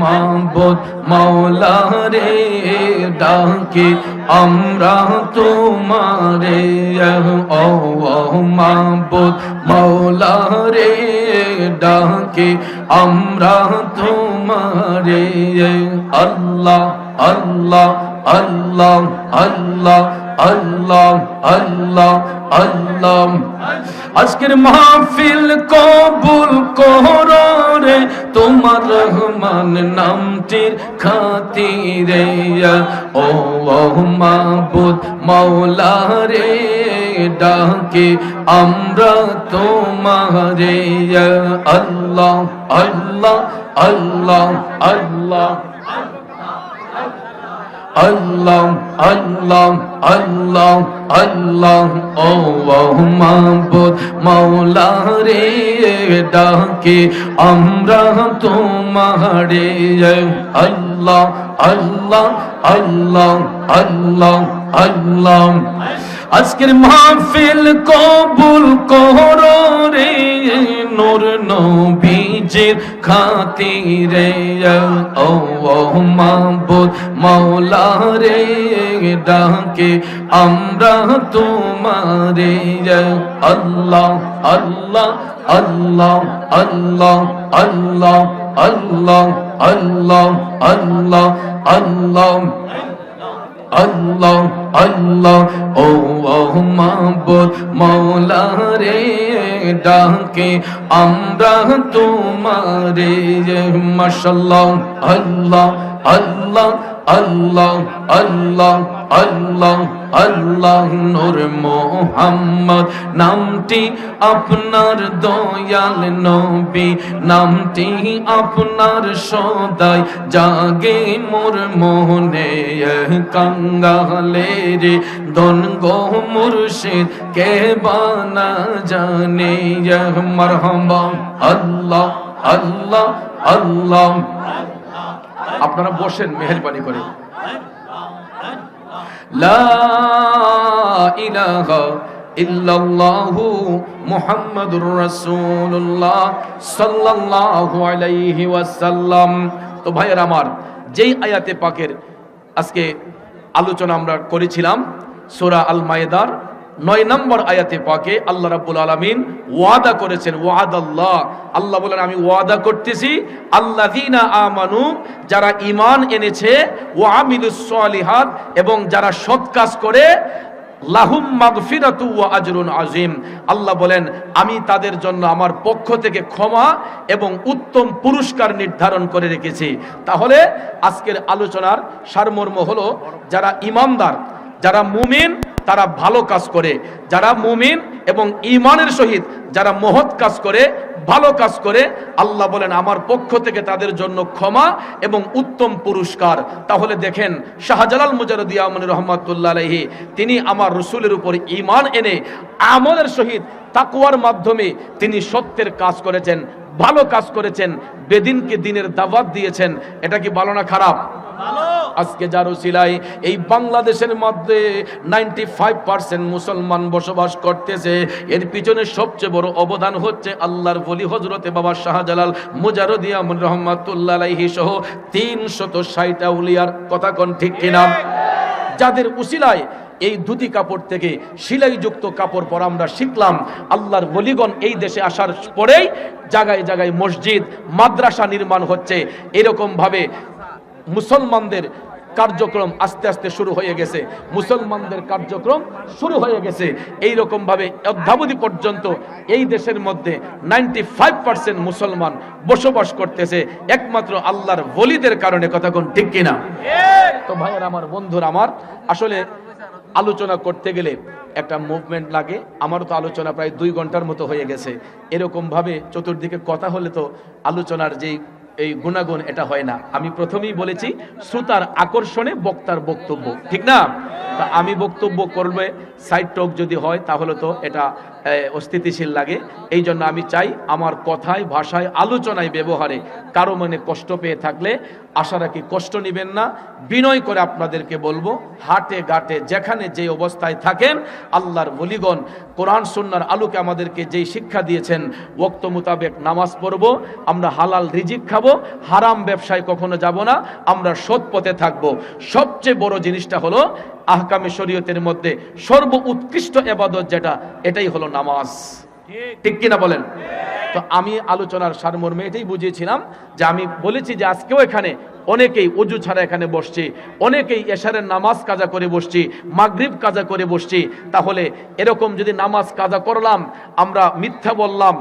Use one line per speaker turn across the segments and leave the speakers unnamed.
মাবুদ মাওলা রে ডাকি আমরা তোমারে ও মাবুদ মাওলা রে ডাকি আমরা তোমারে আল্লাহ আল্লাহ আল্লাহ আল্লাহ আল্লাহ আল্লাহ আল্লাহ আজকের মাহফিল কবুল করো রে তোমার রহমান নামটির খাতিরে ও মাবুদ মাওলা রে ডাকে আমরা তোমারে আল্লাহ আল্লাহ আল্লাহ আল্লাহ আল্লাহ আল্লাহ আল্লাহ আল্লাহ ও মাবুদ মাওলা রে ডাকে আমরা তোমারে আল্লাহ আল্লাহ আল্লাহ আল্লাহ আল্লাহ আজকের মাহফিল কবুল করো রে নূর নবীজির খাতিরে ও মাবুদ মাওলা রে ডাকে আমরা তোমারে আল্লাহ আল্লাহ আল্লাহ আল্লাহ আল্লাহ আল্লাহ আল্লাহ আল্লাহ আল্লাহ আল্লাহ আল্লাহ ও মাবুদ মাওলা রে ডাকে আমরা তোমারে মাশাআল্লাহ আল্লাহ আল্লাহ আল্লাহ আল্লাহ আল্লাহ আল্লাহ নূর মুহাম্মদ নামটি আপনার দয়াল নবী নামটি আপনার সদাই জাগে মোর মনে কাঙ্গালে রে দন গো মুর্শিদ কে বানা জানে মারহাবা আল্লাহ আল্লাহ আল্লাহ আপনারা বসেন মেহেরবানি করে লা ইলাহা ইল্লাল্লাহু মুহাম্মাদুর রাসূলুল্লাহ সাল্লাল্লাহু আলাইহি ওয়াসাল্লাম। তো ভাইয়ের আমার, যেই আয়াতে পাকের আজকে আলোচনা আমরা করেছিলাম সূরা আল মায়েদার 9 নম্বর আয়াতে পাকে আল্লাহ রাব্বুল আলামিন ওয়াদা করেছেন, ওয়াদাল্লাহ, আল্লাহ বলেন আমি ওয়াদা করতেছি আল্লাযীনা আমানু, যারা ঈমান এনেছে, ওয়া আমিলুস সালিহাত, এবং যারা সৎ কাজ করে, লাহুম মাগফিরাতু ওয়া আজরুন আযীম, আল্লাহ বলেন আমি তাদের জন্য আমার পক্ষ থেকে ক্ষমা এবং উত্তম পুরস্কার নির্ধারণ করে রেখেছি। তাহলে আজকের আলোচনার সারমর্ম হলো, যারা ঈমানদার, যারা মুমিন, তারা ভালো কাজ করে, যারা মুমিন এবং ঈমানের সহিত যারা মহৎ কাজ করে, ভালো কাজ করে, আল্লাহ বলেন আমার পক্ষ থেকে তাদের জন্য ক্ষমা এবং উত্তম পুরস্কার। তাহলে দেখেন শাহজালাল মুজাররদি আমিনী রহমাতুল্লাহ আলাইহি তিনি আমার রাসূলের উপর ঈমান এনে আমলের সহিত তাকওয়ার মাধ্যমে তিনি সত্যের কাজ করেছেন, ভালো কাজ করেছেন, বেদিনকে দ্বীনের দাওয়াত দিয়েছেন। এটা কি ভালো না খারাপ? আজকে যার উসিলায় এই বাংলাদেশের মধ্যে 95% মুসলমান বসবাস করতেছে, এর পিছনে সবচেয়ে বড় অবদান হচ্ছে আল্লাহর ওলি হযরতে বাবা শাহজালাল মুজাররদি আমিনী রহমাতুল্লাহ আলাইহি সহ 360 আউলিয়ার কথা কোন ঠিক কিনা? যাদের উসিলায় এই ধুতি কাপড় থেকে সেলাইযুক্ত কাপড় পরা আমরা শিখলাম। আল্লাহর ওলিগণ এই দেশে আসার পরেই জায়গায় জায়গায় মসজিদ, মাদ্রাসা নির্মাণ হচ্ছে। এরকম ভাবে মুসলমানদের কার্যক্রম আস্তে আস্তে শুরু হয়ে গেছে, মুসলমানদের কার্যক্রম শুরু হয়ে গেছে। এইরকম ভাবে অদ্যাবধি পর্যন্ত এই দেশের মধ্যে 95% মুসলমান বসবাস করতেছে একমাত্র আল্লাহর ওলিদের কারণে। কথা কোন ঠিক কিনা? তো ভাইয়ের আমার, বন্ধুর আমার, আসলে আলোচনা করতে গেলে একটা মুভমেন্ট লাগে। আমারও তো আলোচনা প্রায় 2 ঘন্টার মতো হয়ে গেছে। এরকম ভাবে চতুর্দিকে কথা হলে তো আলোচনার যেই এই গুণাগুণ এটা হয় না। আমি প্রথমেই বলেছি শ্রোতার আকর্ষণে বক্তার বক্তব্য, ঠিক না? তা আমি বক্তব্য করবে সাইড টক যদি হয় তাহলে তো এটা অস্থিতিশীল লাগে। এই জন্য আমি চাই আমার কথায়, ভাষায়, আলোচনায়, ব্যবহারে কারো মনে কষ্ট পেয়ে থাকলে আশা রাখি কষ্ট নেবেন না। বিনয় করে আপনাদেরকে বলবো, হাটে ঘাটে যেখানে যে অবস্থায় থাকেন, আল্লাহর ওলিগণ কোরআন সুন্নাহর আলোকে আমাদেরকে যেই শিক্ষা দিয়েছেন, ওয়াক্ত মোতাবেক নামাজ পড়ব, আমরা হালাল রিজিক খাবো, হারাম ব্যবসায় কখনো যাব না, আমরা সৎ পথে থাকবো। সবচেয়ে বড় জিনিসটা হলো আহকামে শরীয়তের মধ্যে সর্ব উৎকৃষ্ট ইবাদত যেটা, এটাই হলো নামাজ। ঠিক কিনা বলেন? তো আমি আলোচনার সারমর্মে এটাই বুঝিয়েছিলাম যে আমি বলেছি যে আজকেও এখানে অনেকেই ওযু ছাড়া এখানে বসছি, অনেকেই এশারের নামাজ কাজা করে বসছি, মাগরিব কাজা করে বসছি। তাহলে এরকম যদি নামাজ কাজা করলাম, আমরা মিথ্যা বললাম,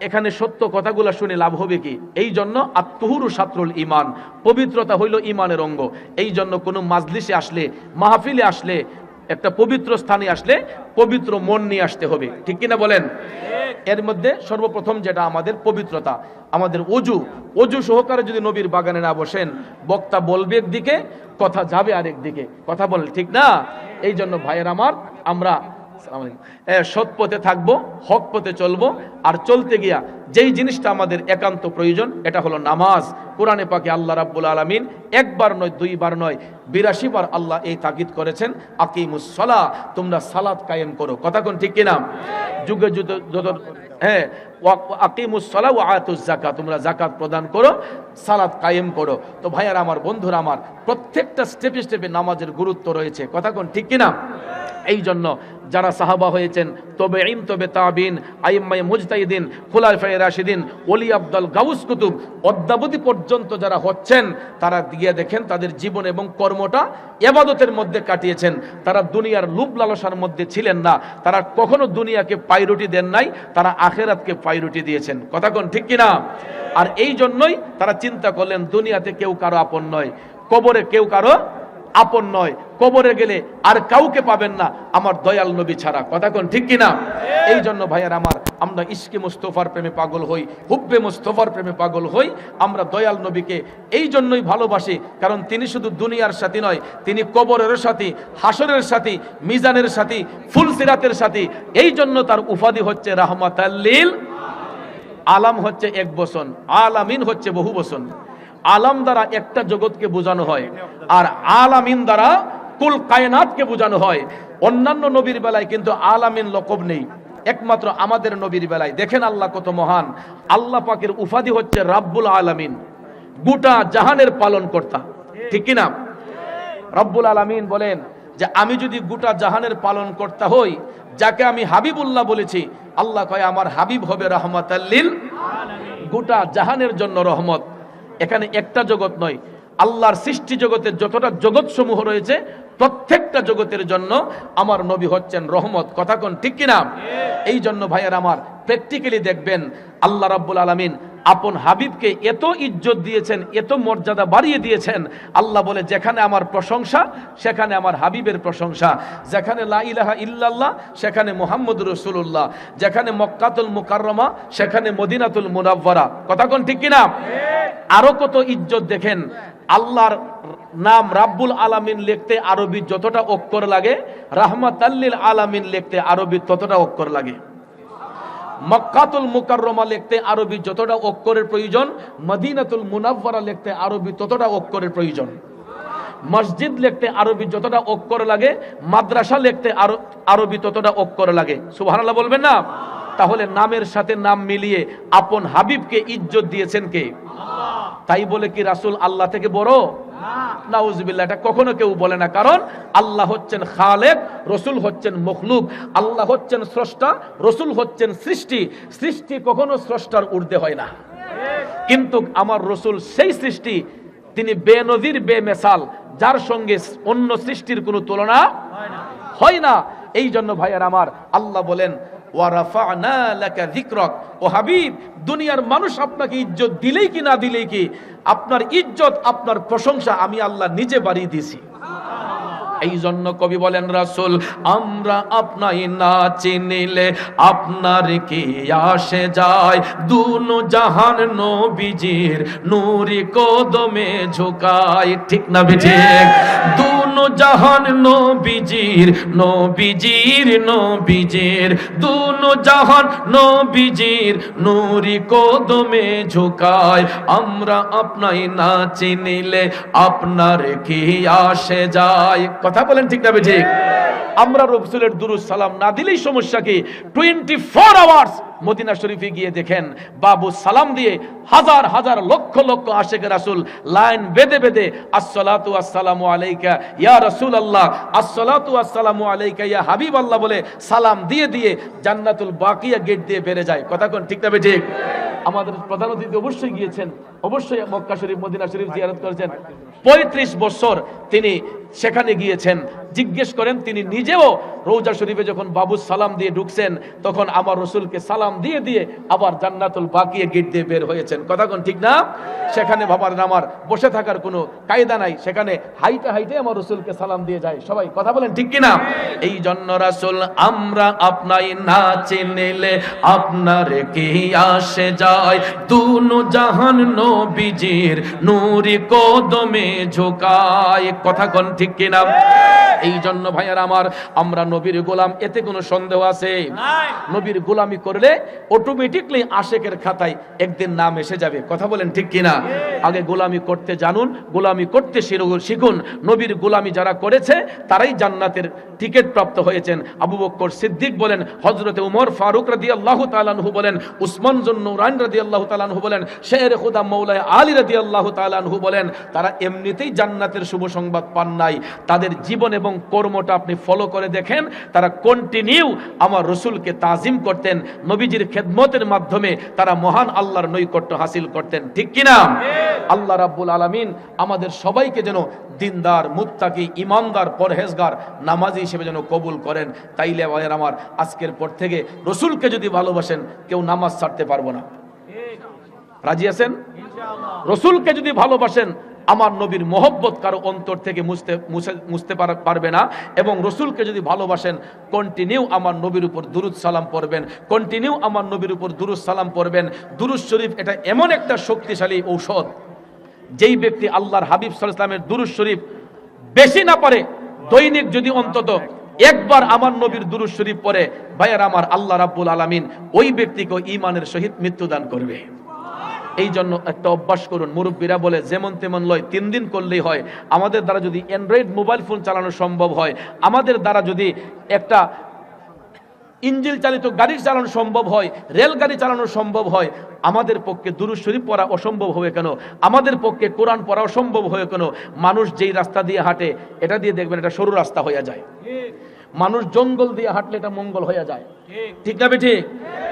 এখানে সত্য কথাগুলো শুনে লাভ হবে কি? এই জন্য আত-তুহুরু শাতরুল ঈমান, পবিত্রতা হইল ঈমানের অঙ্গ। এই জন্য কোনো মাজলিসে আসলে, মাহফিলে আসলে, একটা পবিত্র স্থানে আসলে পবিত্র মন নিয়ে আসতে হবে। ঠিক কিনা বলেন? এর মধ্যে সর্বপ্রথম যেটা আমাদের পবিত্রতা, আমাদের অজু সহকারে যদি নবীর বাগানে না বসেন, বক্তা বলবে একদিকে, কথা যাবে আরেক দিকে, কথা বলেন ঠিক না? এই জন্য ভাইয়ের আমার, আমরা সৎ পথে থাকবো, হক পথে চলবো। আর চলতে গিয়া যেই জিনিসটা আমাদের একান্ত প্রয়োজন, এটা হলো নামাজ। কোরআনে পাকে আল্লাহ রাব্বুল আলামিন একবার নয়, দুইবার নয়, ৮২ বার আল্লাহ এই তাকিদ করেছেন, আকিমুস সালাহ, তোমরা সালাত কায়েম করো। কথা কোন ঠিক কিনা? যুগে যুগে যত আকিমুস সালাহ ওয়া আতুজ যাকাত, তোমরা যাকাত প্রদান করো, সালাত কায়েম করো। তো ভাইয়ার আমার, বন্ধুরা আমার, প্রত্যেকটা স্টেপে স্টেপে নামাজের গুরুত্ব রয়েছে। কথা কোন ঠিক কিনা? এই জন্য যারা সাহাবা হয়েছেন, তবে ইম, তবে তাবিন, আইম্মায়ে মুজতাহিদিন, খুলাফায়ে রাশিদিন, ওলি আব্দাল, গাউস কুতুব, অদ্যাবধি পর্যন্ত যারা হচ্ছেন, তারা গিয়ে দেখেন তাদের জীবন এবং কর্মটা ইবাদতের মধ্যে কাটিয়েছেন। তারা দুনিয়ার লোভ লালসার মধ্যে ছিলেন না, তারা কখনো দুনিয়াকে প্রায়োরিটি দেন নাই, তারা আখিরাতকে প্রায়োরিটি দিয়েছেন। কথা কোন ঠিক কিনা? আর এই জন্যই তারা চিন্তা করলেন, দুনিয়াতে কেউ কারো আপন নয়, কবরে কেউ কারো আপন নয়, কবরে গেলে আর কাউকে পাবেন না আমার দয়াল নবী ছাড়া। কথা কোন ঠিক কিনা? এই জন্য ভাইয়ার আমার, আমরা ইশকে মুস্তফার প্রেমে পাগল হই, হুব্বে মুস্তফার প্রেমে পাগল হই। আমরা দয়াল নবীকে এই জন্যই ভালোবাসি, কারণ তিনি শুধু দুনিয়ার সাথী নয়, তিনি কবরের সাথী, হাসরের সাথী, মিজানের সাথী, ফুলসিরাতের সাথী। এই জন্য তার উপাধি হচ্ছে রাহমাতাল লিল আলাম, হচ্ছে এক বচন, আলামিন হচ্ছে বহু বচন। আলাম দ্বারা একটা জগৎকে বোঝানো হয়, আর আলামিন দ্বারা কুল কায়নাতকে বোঝানো হয়। অন্যান্য নবীর বেলায় কিন্তু আলামিন লকব নেই, একমাত্র আমাদের নবীর বেলায়। দেখেন আল্লাহ কত মহান। আল্লাহ পাকের উপাধি হচ্ছে রাব্বুল আলামিন, গোটা জাহানের পালন কর্তা। ঠিক কিনা? রাব্বুল আলামিন বলেন যে আমি যদি গোটা জাহানের পালন কর্তা হই, যাকে আমি হাবিবুল্লাহ বলেছি, আল্লাহ কয় আমার হাবিব হবে রাহমাতাল লিল আলামিন, গোটা জাহানের জন্য রহমত। এখানে একটা জগৎ নয়, আল্লাহর সৃষ্টি জগতের যতটা জগৎ সমূহ রয়েছে, প্রত্যেকটা জগতের জন্য আমার নবী হচ্ছেন রহমত। কথা কোন ঠিক কিনা? এই জন্য ভাইয়ের আমার, প্র্যাকটিক্যালি দেখবেন আল্লাহ রাব্বুল আলামিন আপন হাবিবকে এত ইজ্জত দিয়েছেন, এত মর্যাদা বাড়িয়ে দিয়েছেন। আল্লাহ বলে, যেখানে আমার প্রশংসা সেখানে আমার হাবিবের প্রশংসা, যেখানে লা ইলাহা ইল্লাল্লাহ সেখানে মুহাম্মদুর রাসূলুল্লাহ, যেখানে মক্কাতুল মুকাররমা সেখানে মদিনাতুল মুনাওয়ারা। কথা কোন ঠিক কিনা? আরো কত ইজ্জত দেখেন। আল্লাহর নাম রাব্বুল আলামিন লিখতে আরবি যতটা অক্ষর লাগে, রাহমাতাল লিল আলামিন লিখতে আরবি ততটা অক্ষর লাগে। মক্কাতুল মুকাররমা লিখতে আরবি যতটা অক্ষরের প্রয়োজন, মদিনাতুল মুনাওয়ারা লিখতে আরবি ততটা অক্ষরের প্রয়োজন। মসজিদ লিখতে আরবি যতটা অক্ষর লাগে, মাদ্রাসা লিখতে আরবি ততটা অক্ষর লাগে। সুবহানাল্লাহ বলবেন না? তাহলে নামের সাথে নাম মিলিয়ে আপন হাবিবকে ইজ্জত দিয়েছেন কে? তাই বলে কি রাসূল আল্লাহ থেকে বড়? নাউজুবিল্লাহ, এটা কখনো কেউ বলে না। কারণ আল্লাহ হচ্ছেন খালেক, রসুল হচ্ছেন মখলুক। আল্লাহ হচ্ছেন স্রষ্টা, রসুল হচ্ছেন সৃষ্টি। সৃষ্টি কখনো স্রষ্টার ঊর্ধ্বে হয় না, কিন্তু আমার রসুল সেই সৃষ্টি, তিনি বেনজির, বেমেসাল, যার সঙ্গে অন্য সৃষ্টির কোনো তুলনা হয় না। এই জন্য ভাইয়ার আমার, আল্লাহ বলেন ওয়ারাফা'না লাকা যিকরাক, ও হাবিব, দুনিয়ার মানুষ আপনাকে ইজ্জত দিলেই কি না দিলেই কি, আপনার ইজ্জত, আপনার প্রশংসা আমি আল্লাহ নিজে বাড়িয়ে দিয়েছি। এই জন্য কবি বলেন রাসূল আমরা আপনাই না চিনিলে আপনার কি আসে যায়, দুনো জাহান নবীজির নূরি কদমে ঝুকায়। ঠিক না বেঠিক? দুনো জাহান নবীজির দুনো জাহান নবীজির নূরি কদমে ঝুকায়। আমরা আপনাই না চিনিলে আপনার কি আসে যায়। কথা বলেন ঠিক না বেঠিক? আমরা রাসূলের দুরূদ সালাম না দিলেই সমস্যা কি? 24 আওয়ার্স মদিনা শরীফে গিয়ে দেখেন বাবু সালাম দিয়ে হাজার হাজার লক্ষ লক্ষ আশিক রাসূল লাইন বেঁধে বেঁধে আসসালাতু আসসালামু আলাইকা ইয়া রাসূলুল্লাহ, আসসালাতু আসসালামু আলাইকা ইয়া হাবিবাল্লাহ বলে সালাম দিয়ে দিয়ে জান্নাতুল বাকিয়া গেট দিয়ে বের যায়। কথা কোন ঠিক না বেঠিক? আমাদের প্রধান অতিথি অবশ্যই গিয়েছেন, অবশ্যই মক্কা শরীফ মদিনা শরীফ জিয়ারত করেছেন। 35 বছর তিনি সেখানে গিয়েছেন। জিজ্ঞেস করেন তিনি নিজেও রওজা শরীফে যখন বাবু সালাম দিয়ে ঢুকছেন তখন আমার রাসূলকে সালাম দিয়ে দিয়ে আবার জান্নাতুল বাকিয়া গেট দিয়ে বের হয়েছেন। কথা কোন ঠিক না? সেখানে বাবার আমার বসে থাকার কোনো কায়দা নাই, সেখানে হাইটে হাইটে আমার রাসূলকে সালাম দিয়ে যায় সবাই। কথা বলেন ঠিক কি না? এই জন্য রাসূল আমরা আপনাই না চিনিলে আপনার কি আসে যায়, দুনো জাহান নবীজির নূরি কদমে ঝুকায়। কথা কোন ঠিক কি না? এই জন্য ভাইয়ারা আমার আমরা নবীর গোলাম, এতে কোনো সন্দেহ আছে? নবীর গোলামি করলে অটোমেটিকলি আশিকের খাতায় একদিন নাম এসে যাবে। কথা বলেন ঠিক কিনা? আগে গোলামি করতে জানুন, গোলামি করতে শিখুন। নবীর গোলামি যারা করেছে তারাই জান্নাতের টিকিট প্রাপ্ত হয়েছেন। আবু বকর সিদ্দিক বলেন, হযরতে ওমর ফারুক রাদিয়াল্লাহু তাআলা আনহু বলেন, উসমান যুন্নুরাইন রাদিয়াল্লাহু তাআলা আনহু বলেন, শের খুদা মাওলানা আলী রাদিয়াল্লাহু তাআলা আনহু বলেন, তারা এমনিতেই জান্নাতের শুভ সংবাদ পান নাই, তাদের জীবন এবং কর্মটা আপনি ফলো করে দেখেন, তারা কন্টিনিউ আমার রাসূলকে তাজিম করতেন, নবীজির খেদমতের মাধ্যমে তারা মহান আল্লাহর নৈকট্য হাসিল করতেন। ঠিক কি না? আল্লাহ রাব্বুল আলামিন আমাদের সবাইকে যেন দিনদার, মুত্তাকি, ঈমানদার, পরহেজগার, নামাজি হিসেবে যেন কবুল করেন। তাইলে ভাইয়ের আমার আজকের পর থেকে রাসূলকে যদি ভালোবাসেন কেউ নামাজ ছাড়তে পারবো না। রাজি আছেন? রাসূলকে যদি ভালোবাসেন আমার নবীর মহব্বত কারো অন্তর থেকে মুছতে পারবে না। এবং রাসূলকে যদি ভালোবাসেন কন্টিনিউ আমার নবীর উপর দুরূদ সালাম পড়বেন, কন্টিনিউ আমার নবীর উপর দুরূদ সালাম পড়বেন। দুরূদ শরীফ এটা এমন একটা শক্তিশালী ঔষধ, যেই ব্যক্তি আল্লাহর হাবিব সাল্লাল্লাহু আলাইহি ওয়াসাল্লামের দুরূদ শরীফ বেশি না পারে, দৈনিক যদি অন্তত একবার আমার নবীর দুরূদ শরীফ পড়ে, ভাইয়ার আমার আল্লাহ রাব্বুল আলামিন ওই ব্যক্তিকে ঈমানের সহিত মৃত্যুদান করবে। এই জন্য একটা অভ্যাস করুন। মুরব্বীরা বলে যেমন তেমন লয়, 3 দিন করলেই হয়। আমাদের দ্বারা যদি অ্যান্ড্রয়েড মোবাইল ফোন চালানো সম্ভব হয়, আমাদের দ্বারা যদি একটা ইঞ্জিন চালিত গাড়ি চালানো সম্ভব হয়, রেলগাড়ি চালানো সম্ভব হয়, আমাদের পক্ষে দুরূদ শরীফ পড়া অসম্ভব হবে কেন? আমাদের পক্ষে কোরআন পড়া অসম্ভব হবে কেন? মানুষ যেই রাস্তা দিয়ে হাঁটে এটা দিয়ে দেখবেন এটা সরু রাস্তা হয়ে যায়। মানুষ জঙ্গল দিয়ে হাঁটলে এটা মঙ্গল হয়ে যায়। ঠিক না বেঠিক?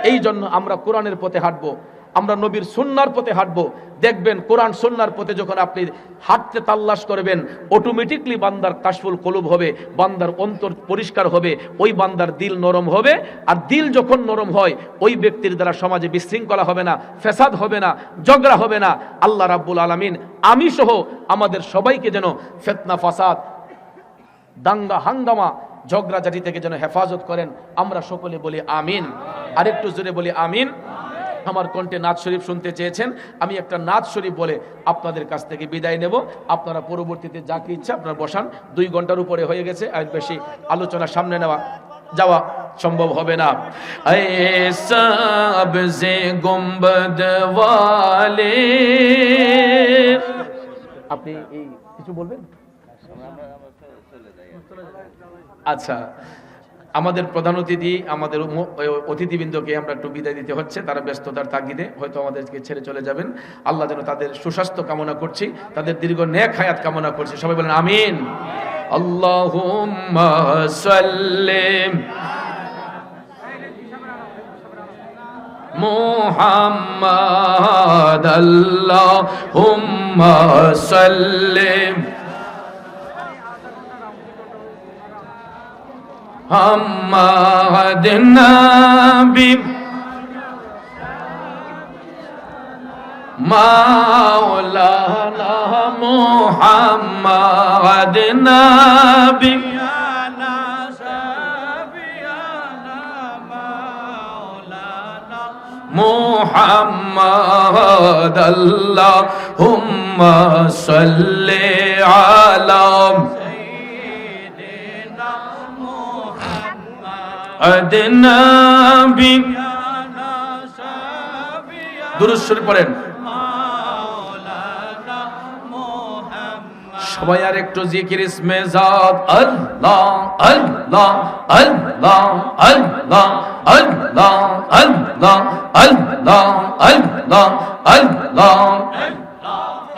এই জন্য আমরা কোরআনের পথে হাঁটবো, আমরা নবীর সুন্নাহর পথে হাঁটবো। দেখবেন কোরআন সুন্নাহর পথে যখন আপনি হাঁটতে তাল্লাশ করবেন, অটোমেটিকলি বান্দার কাশফুল কলুব হবে, বান্দার অন্তর পরিষ্কার হবে, ওই বান্দার দিল নরম হবে। আর দিল যখন নরম হয়, ওই ব্যক্তির দ্বারা সমাজে বিশৃঙ্খলা হবে না, ফ্যাসাদ হবে না, ঝগড়া হবে না। আল্লাহ রাব্বুল আলামিন আমি সহ আমাদের সবাইকে যেন ফিতনা, ফাসাদ, দাঙ্গা, হাঙ্গামা, ঝগড়াঝাটি থেকে যেন হেফাজত করেন। আমরা সকলে বলি আমিন। আরেকটু জোরে বলি আমিন। আমার কণ্ঠে নাত শরীফ শুনতে চেয়েছেন, আমি একটা নাত শরীফ বলে আপনাদের কাছ থেকে বিদায় নেব। আপনারা পরবর্তীতে যা কি ইচ্ছা আপনারা বসান। 2 ঘন্টার উপরে হয়ে গেছে, আর বেশি আলোচনা সামনে যাওয়া সম্ভব হবে না। এ সবজে গুম্বদ ওয়ালে, আপনি এই কিছু বলবেন? আচ্ছা, আমাদের প্রধান অতিথি, আমাদের অতিথিবৃন্দকে আমরা একটু বিদায় দিতে হচ্ছে, তারা ব্যস্ততার তাগিদে হয়তো আমাদেরকে ছেড়ে চলে যাবেন। আল্লাহ যেন তাদের সুস্বাস্থ্য কামনা করছি, তাদের দীর্ঘ নেক হায়াত কামনা করছি। সবাই বলেন আমিন। আল্লাহুম্মা সাল্লি মুহাম্মাদ, আল্লাহুম্মা সাল্লি محمد نبی مولانا মুহাম্মদ নবী মুহাম্মদ আল্লাহুম্মা সাল্লি আলা সাইয়্যিদিনা মুহাম্মদ নবী দুরূদ শরীফ পড়েন সবাই আর একটু জিকির ইসমে জাত আল্লাহ আল্লাহ আল্লাহ আল্লাহ আল্লাহ আল্লাহ আল্লাহ আল্লাহ আল্লাহ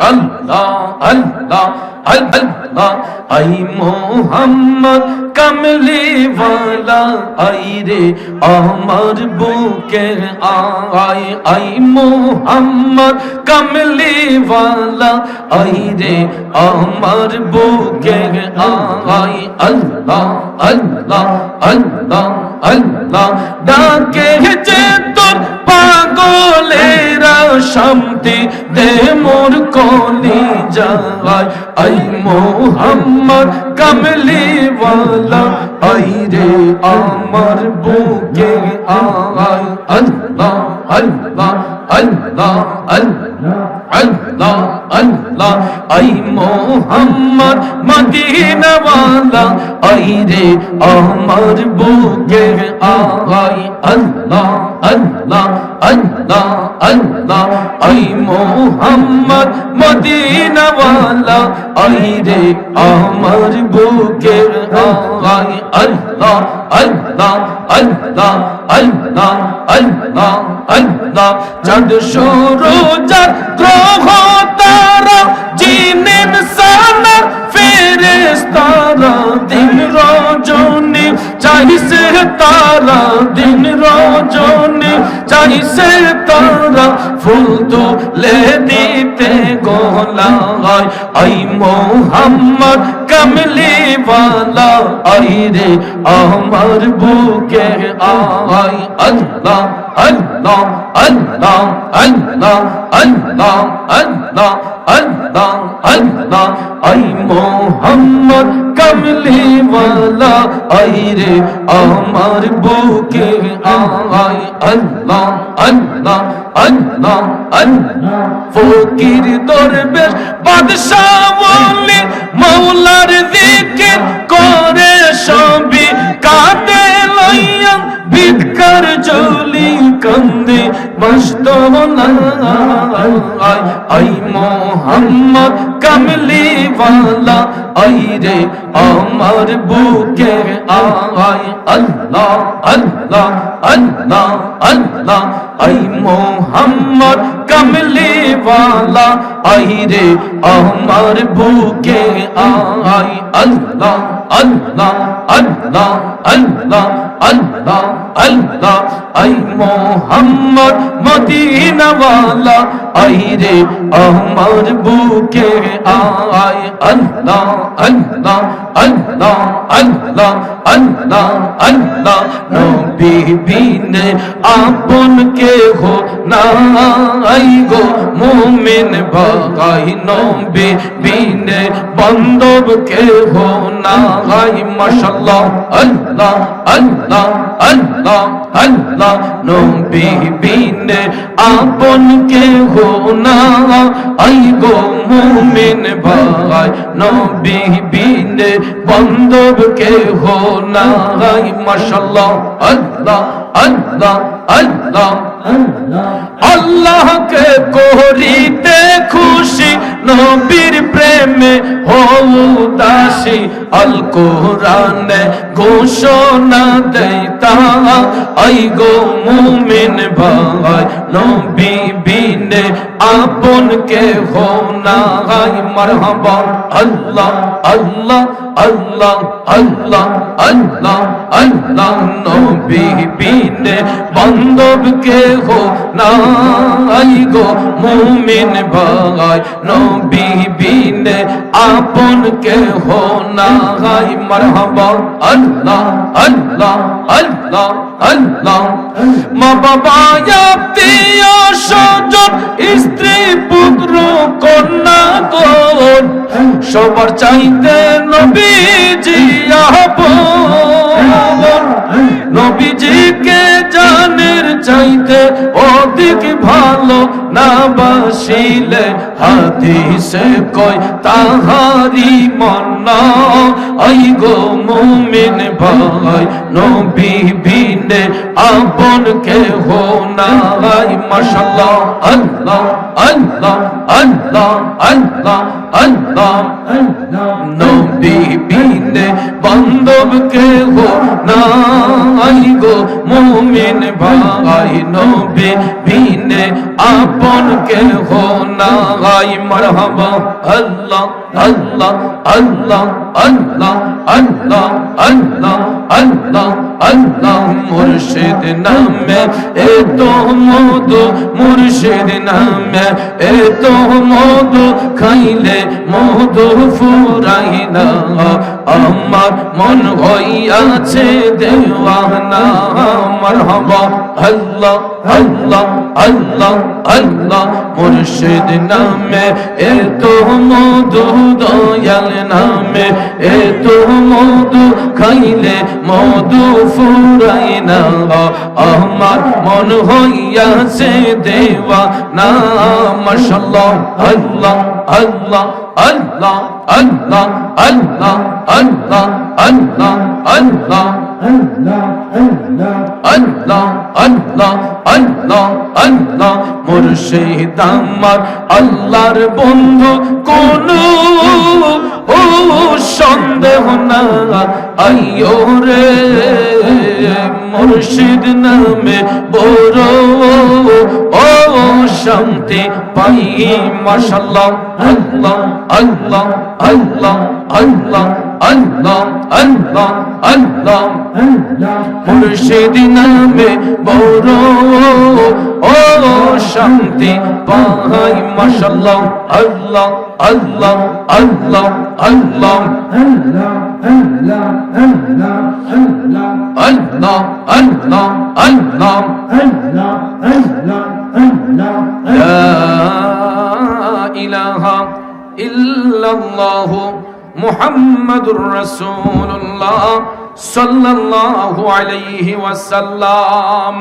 আল্লাহ আল্লাহ আল্লাহ আই মোহাম্মদ কমলি ওয়ালা আই রে আমার বুকের আই আই মোহাম্মদ কমলি ওয়ালা আই রে আমার বুকের আই আল্লাহ আল্লাহ আল্লাহ আল্লাহ ডাকে যে তোর পাগলেরা শান্তি দে মোর কলি যায় আই মোহাম্মদ কমলি ওয়ালা আই রে আমার বুকে আয় আল্লাহ আল্লাহ আল্লাহ আল্লাহ আল্লাহ আল্লাহ আই মোহাম্মদ মদিনা ওয়ালা আই রে আমার বুকে আয় আল্লাহ আল্লাহ আল্লাহ আল্লাহ আই মোহাম্মদ মদিনা ওয়ালা আই রে আমার বুকে আয় আল্লাহ আল্লাহ আল্লাহ আল্লাহ আল্লাহ আল্লাহ চাঁদ সূরজ গ্রহ তারা জিন ইনসান ফেরেশতারা দিন রজনী চাইছে তারা দিন রজনী চাইছে তারা ফুল তুলে দিতে গোলায় আই মোহাম্মদ কমলি ওয়ালা আই রে আমার বুকে আয় আল্লাহ আল্লাহ আল্লাহ আল্লাহ আল্লাহ আল্লাহ আল্লাহ আল্লাহ আই মোহাম্মদ কমলি ওয়ালা আই রে আমার বুকে আয় আল্লাহ আল্লাহ আল্লাহ আল্লাহ ফকির দরবেশ বাদশা ওলি মাওলার জিকির করে সবই কাঁদে লইয়া ভিক্ষার ঝুলি কান্দে মস্তনা আই মোহাম্মদ কমলি ওয়ালা আই রে আমার বুকে আয় আল্লাহ আল্লাহ আল্লাহ আল্লাহ আই মোহাম্মদ কমলি ওয়ালা আই রে আমার বুকে আয় আল্লাহ আল্লাহ আল্লাহ আল্লাহ আল্লাহ আল্লাহ আই মোহাম্মদ মদিনা ওয়ালা আই রে আমার বুকে আয় আল্লাহ আল্লাহ আল্লাহ আল্লাহ আল্লাহ আল্লাহ নবী বিনে আপন কে হো নাই গো মুমিন ভাই নবী বিনে বান্ধব কে হো নাই মাশাআল্লাহ আল্লাহ আল্লাহ আল্লাহ আল্লাহ নবী বিনে আপন কে হো নাই গো মুমিন ভাই নবী বিনে বান্ধব কে হো নাই মাশাআল্লাহ আল্লাহ আল্লাহ আল্লাহ আল্লাহ কে করিতে খুশি নবীর প্রেমে হও দাসী আল কোরআনে ঘোষণা দেয় তা আই গো মুমিন ভাই নবী বিনে আপন কে হো নাই মারহাবা আল্লাহ আল্লাহ আল্লাহ আল্লাহ আল্লাহ আল্লাহ নবী বিনে বান্ধব কে হো নাই গো মুমিন ভাই নবী বিনে আপন কে হো নাই মারহাবা আল্লাহ আল্লাহ আল্লাহ আল্লাহ মা বাবা আত্মীয় স্বজন স্ত্রী পুত্র কন্যা গণ সবার চাইতে নবীজি আপন, নবীজিকে জানের চাইতে অধিক ভালো না বাসিলে হাদিসে কয় তাহারি মন্না। আই গো মুমিন ভাই নবী বিনে আপন কেহ নাই। মাশাআল্লাহ আল্লাহ আল্লাহ আল্লাহ আল্লাহ আল্লাহ, নবী বিনে বান্ধব কেহ নাই গো মুমিন ভাই নবী বিনে আপন কেহ নাই। মারহাবা আল্লাহ আল্লাহ আল্লাহ আল্লাহ আল্লাহ আল্লাহ আল্লাহ আল্লাহ। মুর্শিদ নামে এত মধু, মুর্শিদ নামে এত মধু, খাইলে মধু ফুরাই না। আমার মন হইয়াছে দেওয়ানা। মারহাবা আল্লাহ আল্লাহ আল্লাহ আল্লাহ। মুর্শিদ নামে এত মধু, দয়াল নামে এত মধু, খাইলে মধু ফুরাই না। আমার মন হইয়াছে দেওয়ানা। মাশাআল্লাহ আল্লাহ আল্লাহ আল্লাহ আল্লাহ আল্লাহ আল্লাহ আল্লাহ আল্লাহ আল্লাহ আল্লাহ আল্লাহ আল্লাহ। মুর্শিদ আমার আল্লাহর বন্ধু, কোনো সন্দেহ না আইয়ো রে। মুর্শিদ নামে বড় শান্তি পাই। মাশাআল্লাহ আল্লাহ আল্লাহ আল্লাহ আল্লাহ আল্লাহ আল্লাহ আল্লাহ। মুর্শিদ নামে বড় শান্তি পাই। মাশাআল্লাহ আল্লাহ আল্লাহ আল্লাহ আল্লাহ আল্লাহ আল্লাহ আল্লাহ আল্লাহ। লা ইলাহা ইল্লাল্লাহু মুহাম্মাদুর রাসূলুল্লাহ সাল্লাল্লাহু আলাইহি ওয়াসাল্লাম।